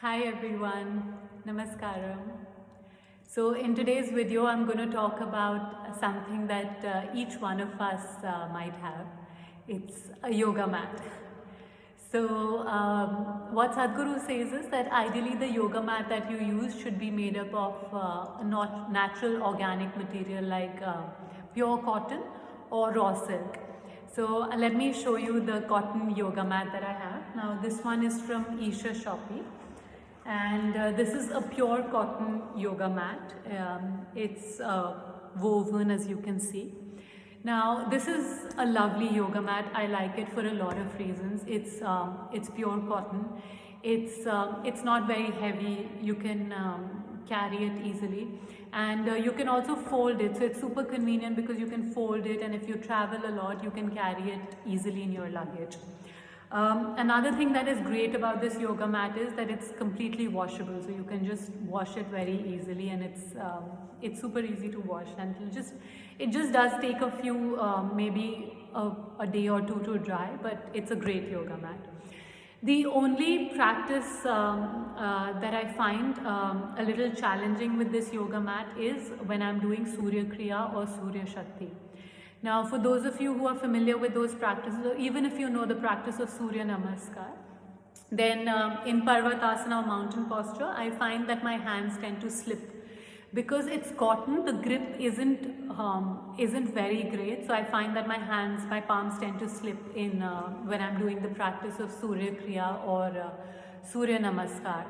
Hi everyone, Namaskaram. So in today's video I'm going to talk about something that each one of us might have. It's a yoga mat. So what Sadhguru says is that ideally the yoga mat that you use should be made up of a not natural organic material like pure cotton or raw silk. So let me show you the cotton yoga mat that I have. Now this one is from Isha Shopee. And this is a pure cotton yoga mat. It's woven, as you can see. Now this is a lovely yoga mat. I like it for a lot of reasons. It's pure cotton. It's not very heavy. You can carry it easily, and you can also fold it. So it's super convenient because you can fold it, and if you travel a lot, you can carry it easily in your luggage. Another thing that is great about this yoga mat is that it's completely washable, so you can just wash it very easily, and it's super easy to wash, and it just does take a few maybe a day or two to dry, but it's a great yoga mat. The only practice that I find a little challenging with this yoga mat is when I'm doing Surya Kriya or Surya Shakti. Now, for those of you who are familiar with those practices, or even if you know the practice of Surya Namaskar, then in Parvatasana or mountain posture, I find that my hands tend to slip. Because it's cotton, the grip isn't very great, so I find that my palms tend to slip in when I'm doing the practice of Surya Kriya or Surya Namaskar.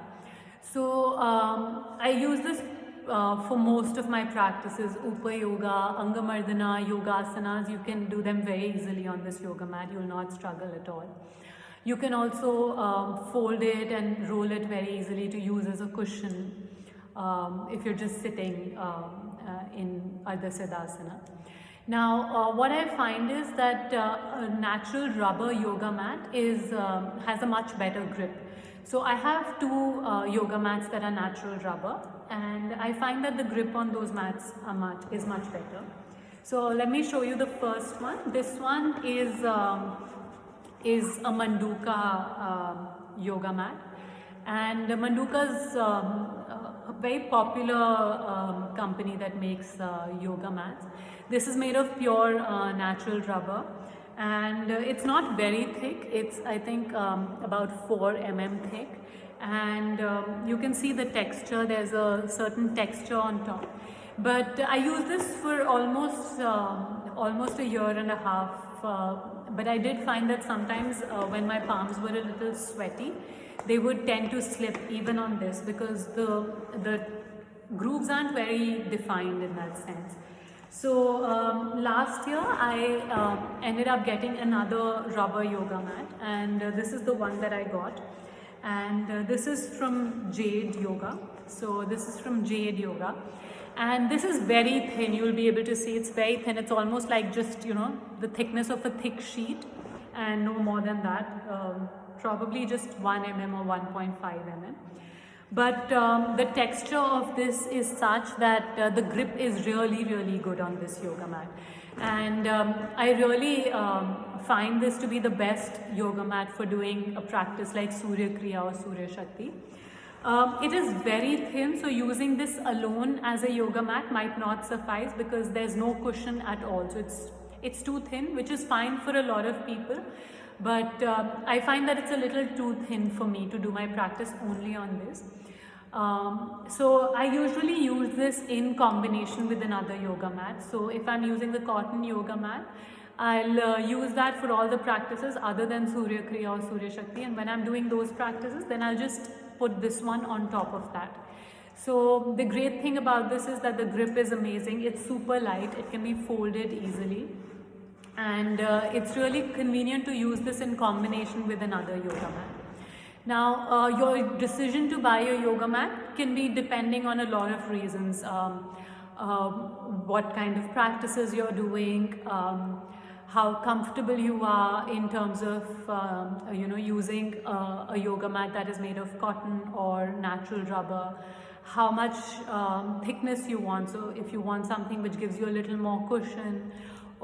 So I use this for most of my practices, Upa Yoga, Angamardana, Yogasanas. You can do them very easily on this yoga mat. You will not struggle at all. You can also fold it and roll it very easily to use as a cushion if you're just sitting in Ardha Siddhasana. Now, what I find is that a natural rubber yoga mat has a much better grip. So I have two yoga mats that are natural rubber, and I find that the grip on those mats is much better. So let me show you the first one. This one is a Manduka yoga mat, and Manduka is a very popular company that makes yoga mats. This is made of pure natural rubber, and it's not very thick. It's, I think, about 4 mm thick, and you can see the texture. There's a certain texture on top, but I use this for almost a year and a half, but I did find that sometimes when my palms were a little sweaty, they would tend to slip even on this, because the grooves aren't very defined in that sense. So last year I ended up getting another rubber yoga mat, and this is the one that I got, and this is from Jade Yoga. So this is from Jade Yoga, and this is very thin. You'll be able to see it's very thin. It's almost like just, the thickness of a thick sheet, and no more than that, probably just 1 mm or 1.5 mm. But the texture of this is such that the grip is really, really good on this yoga mat. And I really find this to be the best yoga mat for doing a practice like Surya Kriya or Surya Shakti. It is very thin, so using this alone as a yoga mat might not suffice, because there's no cushion at all. So it's too thin, which is fine for a lot of people. But I find that it's a little too thin for me to do my practice only on this. So I usually use this in combination with another yoga mat. So if I'm using the cotton yoga mat, I'll use that for all the practices other than Surya Kriya or Surya Shakti. And when I'm doing those practices, then I'll just put this one on top of that. So the great thing about this is that the grip is amazing. It's super light. It can be folded easily. And it's really convenient to use this in combination with another yoga mat. Now, your decision to buy a yoga mat can be depending on a lot of reasons. What kind of practices you're doing, how comfortable you are in terms of using a yoga mat that is made of cotton or natural rubber, how much thickness you want. So if you want something which gives you a little more cushion,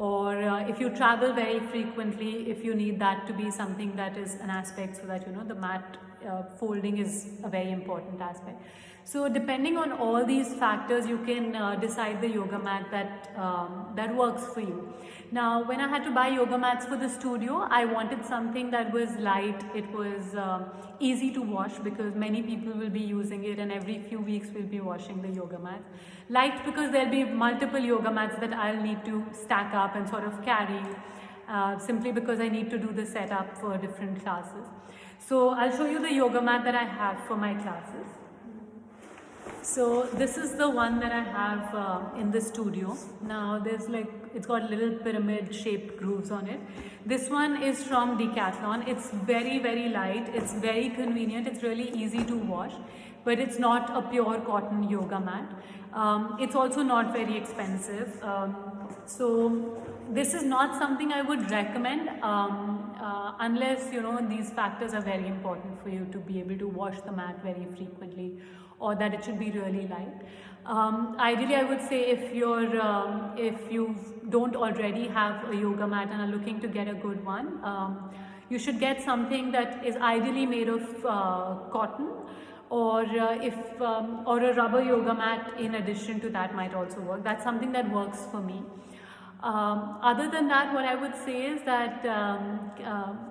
or if you travel very frequently, if you need that to be something that is an aspect, so that the mat folding is a very important aspect. So depending on all these factors, you can decide the yoga mat that works for you. Now, when I had to buy yoga mats for the studio, I wanted something that was light, it was easy to wash, because many people will be using it and every few weeks we'll be washing the yoga mats. Light because there'll be multiple yoga mats that I'll need to stack up and sort of carry, simply because I need to do the setup for different classes. So I'll show you the yoga mat that I have for my classes. So this is the one that I have in the studio. Now there's it's got little pyramid shaped grooves on it. This one is from Decathlon. It's very, very light. It's very convenient. It's really easy to wash, but it's not a pure cotton yoga mat. It's also not very expensive. So this is not something I would recommend unless these factors are very important for you to be able to wash the mat very frequently, or that it should be really light. Ideally, I would say if you don't already have a yoga mat and are looking to get a good one, you should get something that is ideally made of cotton, or or a rubber yoga mat in addition to that might also work. That's something that works for me. Other than that, what I would say is that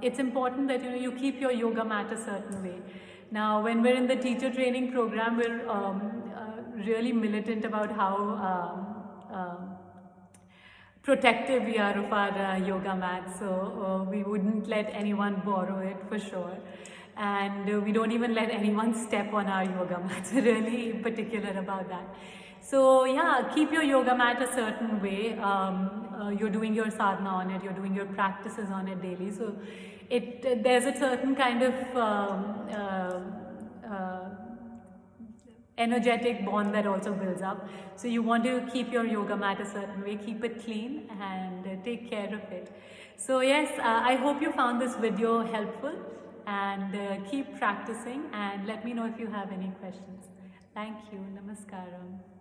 it's important that you keep your yoga mat a certain way. Now, when we're in the teacher training program, we're really militant about how protective we are of our yoga mat. So we wouldn't let anyone borrow it for sure. And we don't even let anyone step on our yoga mat. We're really particular about that. So yeah, keep your yoga mat a certain way. You're doing your sadhana on it, you're doing your practices on it daily. So there's a certain kind of energetic bond that also builds up. So you want to keep your yoga mat a certain way, keep it clean and take care of it. So yes, I hope you found this video helpful, and keep practicing, and let me know if you have any questions. Thank you. Namaskaram.